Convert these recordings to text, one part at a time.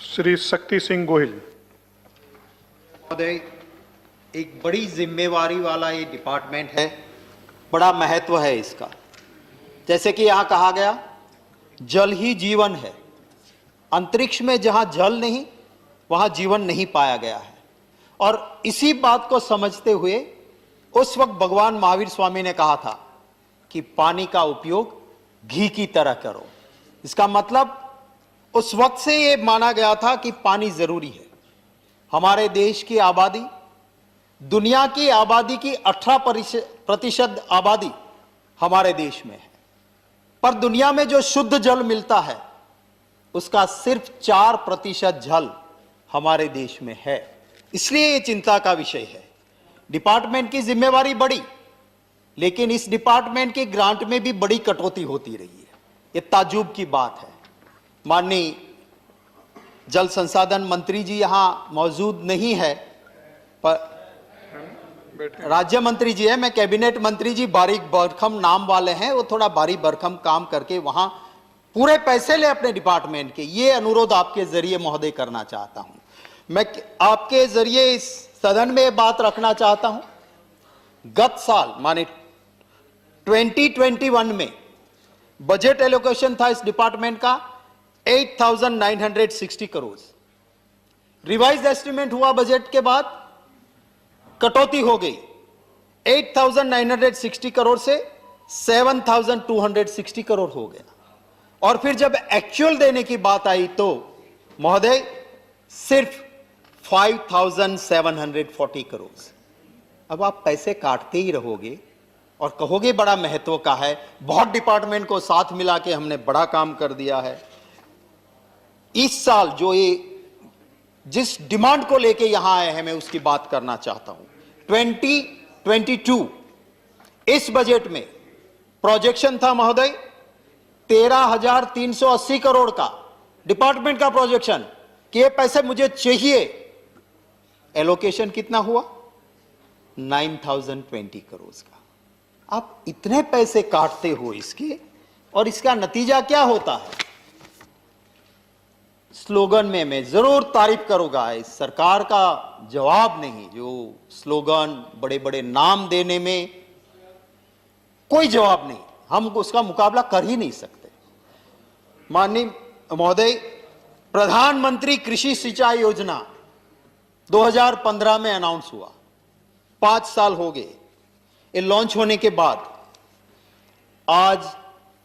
श्री शक्ति सिंह गोहिल। महोदय, एक बड़ी जिम्मेवारी वाला ये डिपार्टमेंट है, बड़ा महत्व है इसका। जैसे कि यहाँ कहा गया, जल ही जीवन है। अंतरिक्ष में जहाँ जल नहीं, वहाँ जीवन नहीं पाया गया है। और इसी बात को समझते हुए उस वक्त भगवान महावीर स्वामी ने कहा था कि पानी का उपयोग घी की तरह करो। इसका मतलब उस वक्त से ये माना गया था कि पानी जरूरी है। हमारे देश की आबादी, दुनिया की आबादी की 18% आबादी हमारे देश में है, पर दुनिया में जो शुद्ध जल मिलता है उसका सिर्फ 4% जल हमारे देश में है। इसलिए ये चिंता का विषय है। डिपार्टमेंट की जिम्मेवारी बड़ी, लेकिन इस डिपार्टमेंट की ग्रांट में भी बड़ी कटौती होती रही है। ये ताज्जुब की बात है। माननीय जल संसाधन मंत्री जी यहां मौजूद नहीं है, पर राज्य मंत्री जी है, मैं कैबिनेट मंत्री जी बारीक बरखम नाम वाले हैं, वो थोड़ा बारीक बरखम काम करके वहां पूरे पैसे ले अपने डिपार्टमेंट के। ये अनुरोध आपके जरिए महोदय करना चाहता हूं। मैं आपके जरिए इस सदन में बात रखना चाहता हूं। गत साल माने 2021 में बजट एलोकेशन था इस डिपार्टमेंट का 8,960 करोड़। रिवाइज एस्टिमेट हुआ बजट के बाद, कटौती हो गई 8,960 करोड़ से 7,260 करोड़ हो गया। और फिर जब एक्चुअल देने की बात आई तो महोदय सिर्फ 5,740 करोड़। अब आप पैसे काटते ही रहोगे और कहोगे बड़ा महत्व का है, बहुत डिपार्टमेंट को साथ मिला के हमने बड़ा काम कर दिया है। इस साल जो ये जिस डिमांड को लेके यहां आए हैं, मैं उसकी बात करना चाहता हूं। 2022 इस बजट में प्रोजेक्शन था महोदय 13,380 करोड़ का, डिपार्टमेंट का प्रोजेक्शन कि ये पैसे मुझे चाहिए। एलोकेशन कितना हुआ? 9,020 करोड़ का। आप इतने पैसे काटते हो इसके, और इसका नतीजा क्या होता है? स्लोगन में मैं जरूर तारीफ करूंगा, इस सरकार का जवाब नहीं। जो स्लोगन, बड़े बड़े नाम देने में कोई जवाब नहीं, हम उसका मुकाबला कर ही नहीं सकते। माननीय महोदय, प्रधानमंत्री कृषि सिंचाई योजना 2015 में अनाउंस हुआ, 5 साल हो गए। ये लॉन्च होने के बाद आज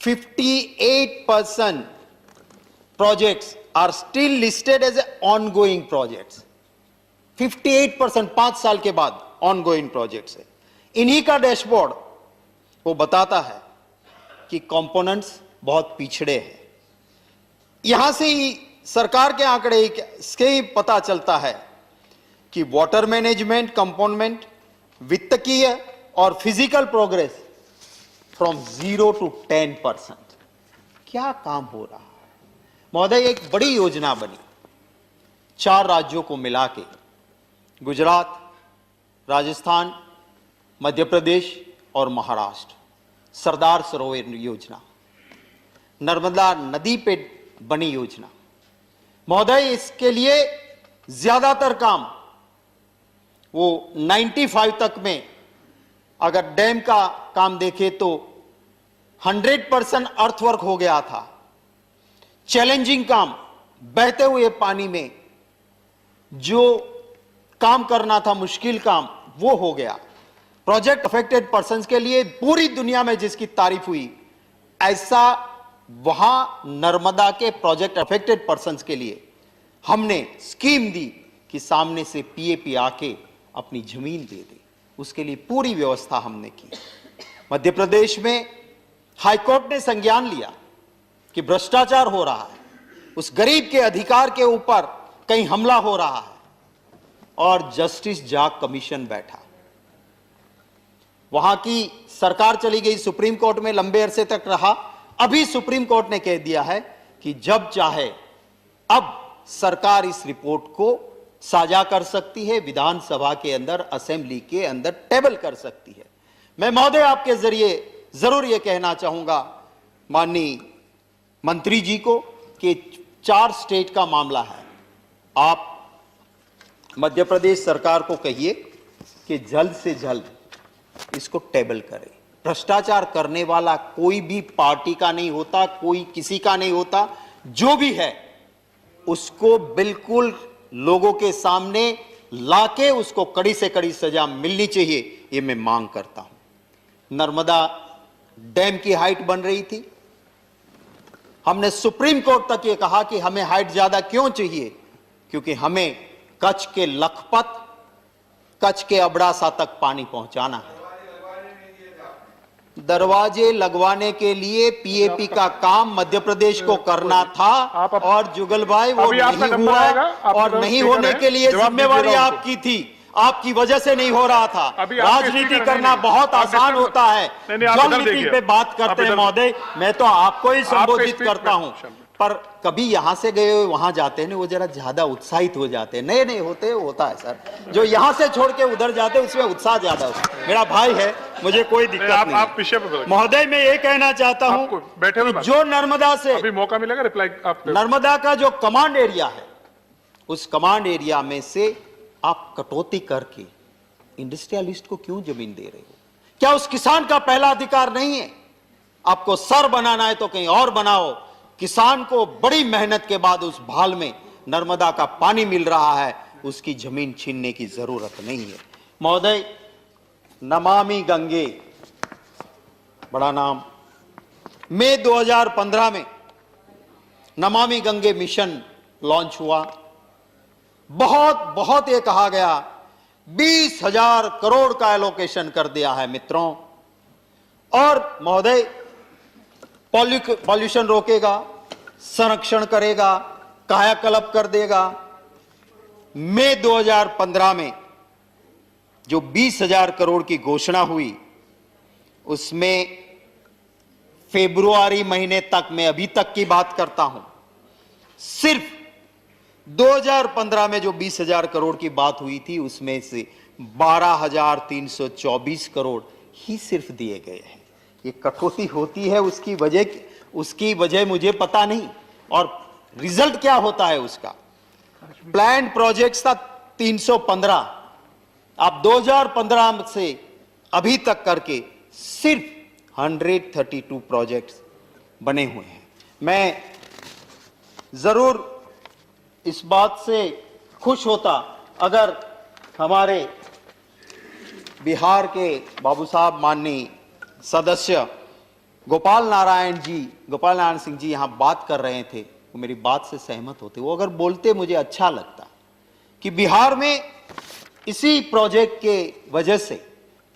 58% projects are still listed as a ongoing projects. 58% 5 साल के बाद ऑनगोइंग प्रोजेक्ट्स है। इन्हीं का डैशबोर्ड वो बताता है कि कंपोनेंट्स बहुत पिछड़े हैं। यहां से ही सरकार के आंकड़े इसके ही पता चलता है कि वाटर मैनेजमेंट कंपोनेंट, वित्तीय और फिजिकल प्रोग्रेस फ्रॉम 0 to 10%। क्या काम हो रहा है महोदय? एक बड़ी योजना बनी 4 राज्यों को मिला के, गुजरात, राजस्थान, मध्य प्रदेश और महाराष्ट्र। सरदार सरोवर योजना, नर्मदा नदी पे बनी योजना। महोदय, इसके लिए ज्यादातर काम वो 95 तक में, अगर डैम का काम देखें तो 100% अर्थवर्क हो गया था। चैलेंजिंग काम, बहते हुए पानी में जो काम करना था, मुश्किल काम, वो हो गया। प्रोजेक्ट अफेक्टेड पर्सन्स के लिए पूरी दुनिया में जिसकी तारीफ हुई, ऐसा वहां नर्मदा के प्रोजेक्ट अफेक्टेड पर्सन्स के लिए हमने स्कीम दी कि सामने से पीएपी आके अपनी जमीन दे दे। उसके लिए पूरी व्यवस्था हमने की। मध्य प्रदेश में हाईकोर्ट ने संज्ञान लिया कि भ्रष्टाचार हो रहा है, उस गरीब के अधिकार के ऊपर कहीं हमला हो रहा है, और जस्टिस जाग कमीशन बैठा। वहां की सरकार चली गई सुप्रीम कोर्ट में, लंबे अरसे तक रहा। अभी सुप्रीम कोर्ट ने कह दिया है कि जब चाहे अब सरकार इस रिपोर्ट को साझा कर सकती है, विधानसभा के अंदर, असेंबली के अंदर टेबल कर सकती है। मैं महोदय आपके जरिए जरूर यह कहना चाहूंगा माननीय मंत्री जी को कि 4 स्टेट का मामला है, आप मध्य प्रदेश सरकार को कहिए कि जल्द से जल्द इसको टेबल करे। भ्रष्टाचार करने वाला कोई भी पार्टी का नहीं होता, कोई किसी का नहीं होता, जो भी है उसको बिल्कुल लोगों के सामने लाके उसको कड़ी से कड़ी सजा मिलनी चाहिए, ये मैं मांग करता हूं। नर्मदा डैम की हाइट बन रही थी, हमने सुप्रीम कोर्ट तक ये कहा कि हमें हाइट ज्यादा क्यों चाहिए, क्योंकि हमें कच्छ के लखपत, कच्छ के अबड़ासा तक पानी पहुंचाना है। दरवाजे लगवाने के लिए पीएपी का काम मध्य प्रदेश को करना था और जुगल भाई वो नहीं हुआ, और नहीं होने के लिए जिम्मेवारी आपकी थी, आपकी वजह से नहीं हो रहा था। राजनीति करना बहुत आसान होता है, जल नीति पे बात करते हैं महोदय, मैं तो आपको ही संबोधित करता हूं, पर कभी यहां से गए हुए वहां जाते हैं वो जरा ज्यादा उत्साहित हो जाते हैं, नए नए होते होता है सर, जो यहां से छोड़ के उधर जाते हैं उसमें उत्साह ज्यादा होता है। मेरा भाई है, मुझे कोई दिक्कत नहीं। आप विषय पे महोदय मैं ये कहना चाहता हूं, बैठे हुए जो नर्मदा से अभी मौका मिलेगा रिप्लाई आप, नर्मदा का जो कमांड एरिया है, उस कमांड एरिया में से आप कटौती करके इंडस्ट्रियलिस्ट को क्यों जमीन दे रहे हो? क्या उस किसान का पहला अधिकार नहीं है? आपको सर बनाना है तो कहीं और बनाओ। किसान को बड़ी मेहनत के बाद उस भाल में नर्मदा का पानी मिल रहा है, उसकी जमीन छीनने की जरूरत नहीं है। महोदय, नमामि गंगे बड़ा नाम, मई 2015 में नमामि गंगे मिशन लॉन्च हुआ। बहुत ये कहा गया 20,000 करोड़ का एलोकेशन कर दिया है मित्रों, और महोदय पॉल्यूशन रोकेगा, संरक्षण करेगा, कायाकल्प कर देगा। मई 2015 में जो 20,000 करोड़ की घोषणा हुई, उसमें फरवरी महीने तक, मैं अभी तक की बात करता हूं, सिर्फ 2015 में जो 20,000 करोड़ की बात हुई थी उसमें से 12,324 करोड़ ही सिर्फ दिए गए हैं। ये कटौती होती है, उसकी वजह मुझे पता नहीं, और रिजल्ट क्या होता है उसका। प्लान प्रोजेक्ट्स था 315, आप 2015 से अभी तक करके सिर्फ 132 प्रोजेक्ट्स बने हुए हैं। मैं जरूर इस बात से खुश होता अगर हमारे बिहार के बाबू साहब माननीय सदस्य गोपाल नारायण सिंह जी यहां बात कर रहे थे, वो मेरी बात से सहमत होते। वो अगर बोलते मुझे अच्छा लगता कि बिहार में इसी प्रोजेक्ट के वजह से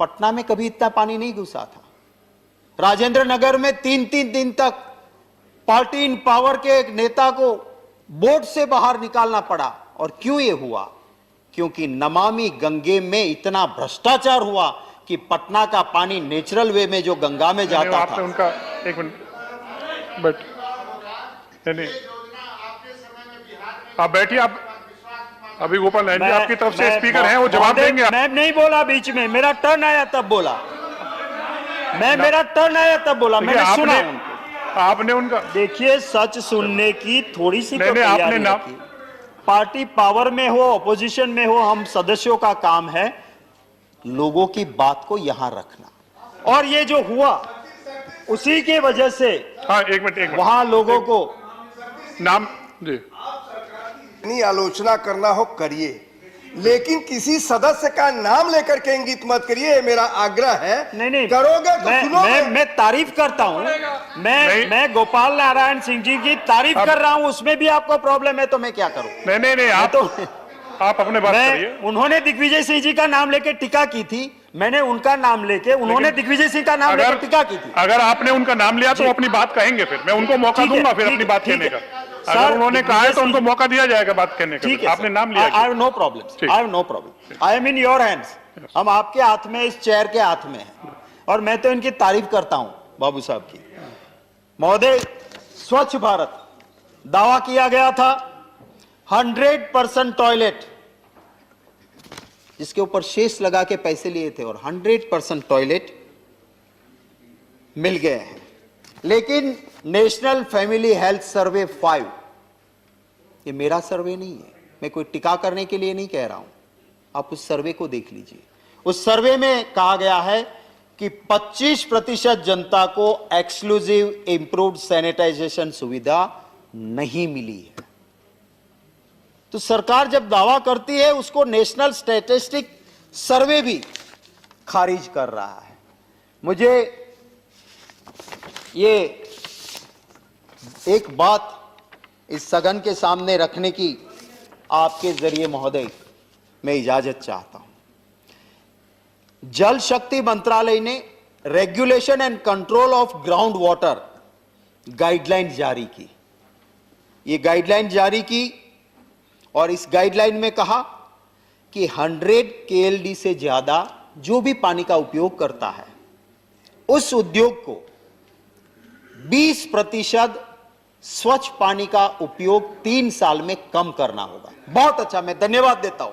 पटना में कभी इतना पानी नहीं घुसा था। राजेंद्र नगर में 3-3 दिन तक पार्टी इन पावर के एक नेता को बोट से बाहर निकालना पड़ा। और क्यों ये हुआ? क्योंकि नमामि गंगे में इतना भ्रष्टाचार हुआ कि पटना का पानी नेचुरल वे में जो गंगा में जाता था। उनका एक मिनट बट नहीं, आप बैठिए, आप अभी गोपाल नारायण जी आपकी तरफ से स्पीकर हैं, वो जवाब देंगे। मैं नहीं बोला बीच में, मेरा टर्न आया तब बोला, मेरा टर्न आया तब बोला, मैंने सुना उनको। आपने उनका देखिए, सच सुनने की थोड़ी सी नहीं, आपने ना, पार्टी पावर में हो, ऑपोजिशन में हो, हम सदस्यों का काम है लोगों की बात को यहां रखना। और ये जो हुआ उसी के वजह से, हाँ एक मिनट वहां लोगों को नाम जी, इतनी आलोचना करना हो करिए, लेकिन किसी सदस्य का नाम लेकर के इंगित मत करिए, मेरा आग्रह है। नहीं करोगे तो सुनोगे। मैं तारीफ करता हूं, मैं गोपाल नारायण सिंह जी की तारीफ कर रहा हूं, उसमें भी आपको प्रॉब्लम है तो मैं क्या करूं? नहीं आप अपने बात करिए। उन्होंने दिग्विजय सिंह जी का नाम लेके टीका की थी, मैंने उनका नाम लेके, उन्होंने दिग्विजय सिंह का नाम लेकर टीका की थी। अगर आपने उनका नाम लिया तो अपनी बात कहेंगे, फिर मैं उनको मौका दूंगा फिर अपनी बात कहने का। अगर उन्होंने कहा है तो उनको मौका दिया जाएगा बात कहने का। आपने नाम लिया। I have no problem, I am in your hands. हम आपके हाथ में, इस चेयर के हाथ में है, और मैं तो इनकी तारीफ करता हूं बाबू साहब की। महोदय, स्वच्छ भारत दावा किया गया था, 100% टॉयलेट, जिसके ऊपर शेष लगा के पैसे लिए थे, और 100% टॉयलेट मिल गए हैं। लेकिन नेशनल फैमिली हेल्थ सर्वे 5, ये मेरा सर्वे नहीं है, मैं कोई टिका करने के लिए नहीं कह रहा हूं, आप उस सर्वे को देख लीजिए। उस सर्वे में कहा गया है कि 25% जनता को एक्सक्लूसिव इंप्रूव्ड सैनिटाइजेशन सुविधा नहीं मिली है। तो सरकार जब दावा करती है, उसको नेशनल स्टैटिस्टिक सर्वे भी खारिज कर रहा है। मुझे ये एक बात इस सदन के सामने रखने की आपके जरिए महोदय मैं इजाजत चाहता हूं। जल शक्ति मंत्रालय ने regulation and control of ground water guideline जारी की। ये गाइडलाइन जारी की और इस गाइडलाइन में कहा कि 100 KLD से ज्यादा जो भी पानी का उपयोग करता है, उस उद्योग को 20% स्वच्छ पानी का उपयोग 3 साल में कम करना होगा। बहुत अच्छा, मैं धन्यवाद देता हूं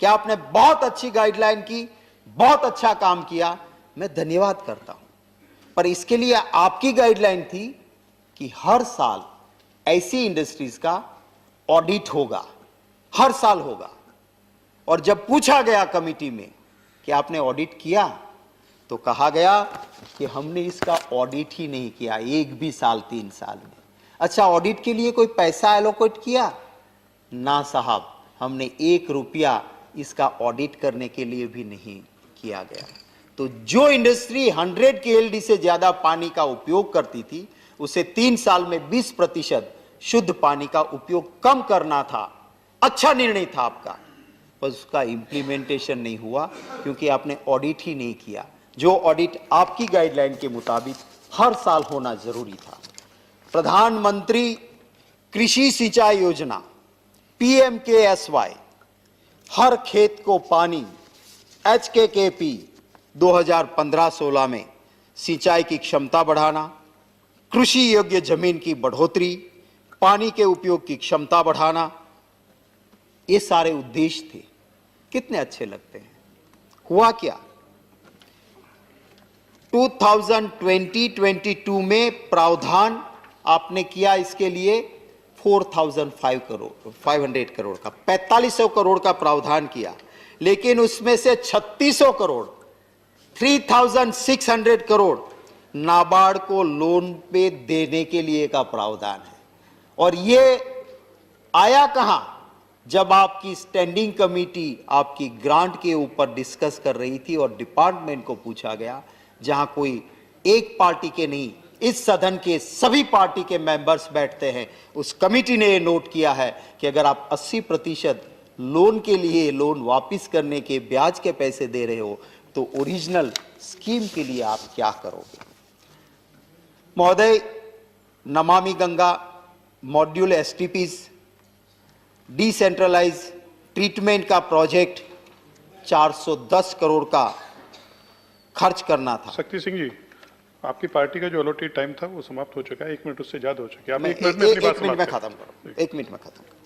कि आपने बहुत अच्छी गाइडलाइन की, बहुत अच्छा काम किया, मैं धन्यवाद करता हूं। पर इसके लिए आपकी गाइडलाइन थी कि हर साल ऐसी इंडस्ट्रीज का ऑडिट होगा, हर साल होगा। और जब पूछा गया कमेटी में कि आपने ऑडिट किया, तो कहा गया कि हमने इसका ऑडिट ही नहीं किया एक भी साल 3 साल में। अच्छा, ऑडिट के लिए कोई पैसा एलोकेट किया? ना साहब, हमने 1 रुपया इसका ऑडिट करने के लिए भी नहीं किया गया। तो जो इंडस्ट्री 100 KLD से ज्यादा पानी का उपयोग करती थी, उसे 3 साल में 20% शुद्ध पानी का उपयोग कम करना था। अच्छा निर्णय था आपका, पर उसका इंप्लीमेंटेशन नहीं हुआ क्योंकि आपने ऑडिट ही नहीं किया। जो ऑडिट आपकी गाइडलाइन के मुताबिक हर साल होना जरूरी था। प्रधानमंत्री कृषि सिंचाई योजना PMKSY, हर खेत को पानी HKKP 2015-16 में सिंचाई की क्षमता बढ़ाना, कृषि योग्य जमीन की बढ़ोतरी, पानी के उपयोग की क्षमता बढ़ाना, ये सारे उद्देश्य थे। कितने अच्छे लगते हैं। हुआ क्या? 2020-22 में प्रावधान आपने किया इसके लिए 4,500 करोड़ का, 4500 करोड़ का प्रावधान किया, लेकिन उसमें से 3600 करोड़ 3,600 करोड़ नाबार्ड को लोन पे देने के लिए का प्रावधान है। और ये आया कहां? जब आपकी स्टैंडिंग कमेटी आपकी ग्रांट के ऊपर डिस्कस कर रही थी और डिपार्टमेंट को पूछा गया, जहां कोई एक पार्टी के नहीं, इस सदन के सभी पार्टी के मेंबर्स बैठते हैं, उस कमेटी ने ये नोट किया है कि अगर आप 80% लोन के लिए, लोन वापस करने के ब्याज के पैसे दे रहे हो, तो ओरिजिनल स्कीम के लिए आप क्या करोगे? महोदय, Namami Ganga module STPs, decentralise treatment का प्रोजेक्ट 410 करोड़ का खर्च करना था। शक्ति सिंह जी, आपकी पार्टी का जो अलॉटेड टाइम था वो समाप्त हो चुका है। 1 मिनट उससे ज्यादा हो चुका है। आप 1 मिनट में अपनी बात में खत्म करो। 1 मिनट में खत्म करो।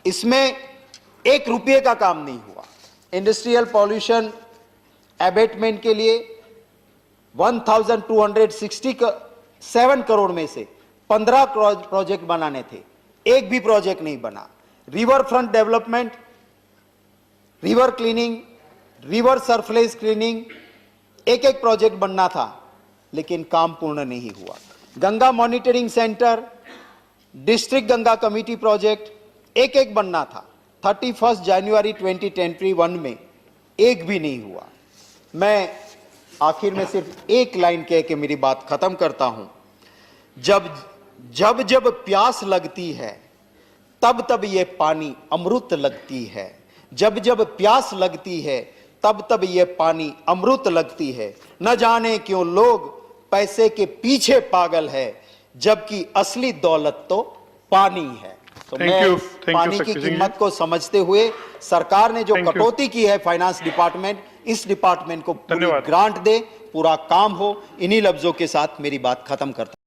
इसमें 1 रुपये का काम नहीं हुआ। इंडस्ट्रियल पॉल्यूशन एबेटमेंट के लिए 1267 करोड़ में से 15 प्रोजेक्ट बनाने थे, एक भी प्रोजेक्ट नहीं बना। River front development, river cleaning, river surface cleaning, एक एक प्रोजेक्ट बनना था, लेकिन काम पूर्ण नहीं हुआ। Ganga monitoring centre, district Ganga committee project एक एक बनना था। 31 जनवरी 2021 में एक भी नहीं हुआ। मैं आखिर में सिर्फ एक लाइन कह के मेरी बात खत्म करता हूं। जब प्यास लगती है, तब तब ये पानी अमृत लगती है। जब प्यास लगती है, तब ये पानी अमृत लगती है। न जाने क्यों लोग पैसे के पीछे पागल है, जबकि असली दौलत तो पानी है। तो मैं पानी की कीमत को समझते हुए सरकार ने जो कटौती की है फाइनेंस डिपार्टमेंट, इस डिपार्टमेंट को पूरी ग्रांट दे, पूरा काम हो। इन्हीं लफ्जों के साथ मेरी बात खत्म करता हूं।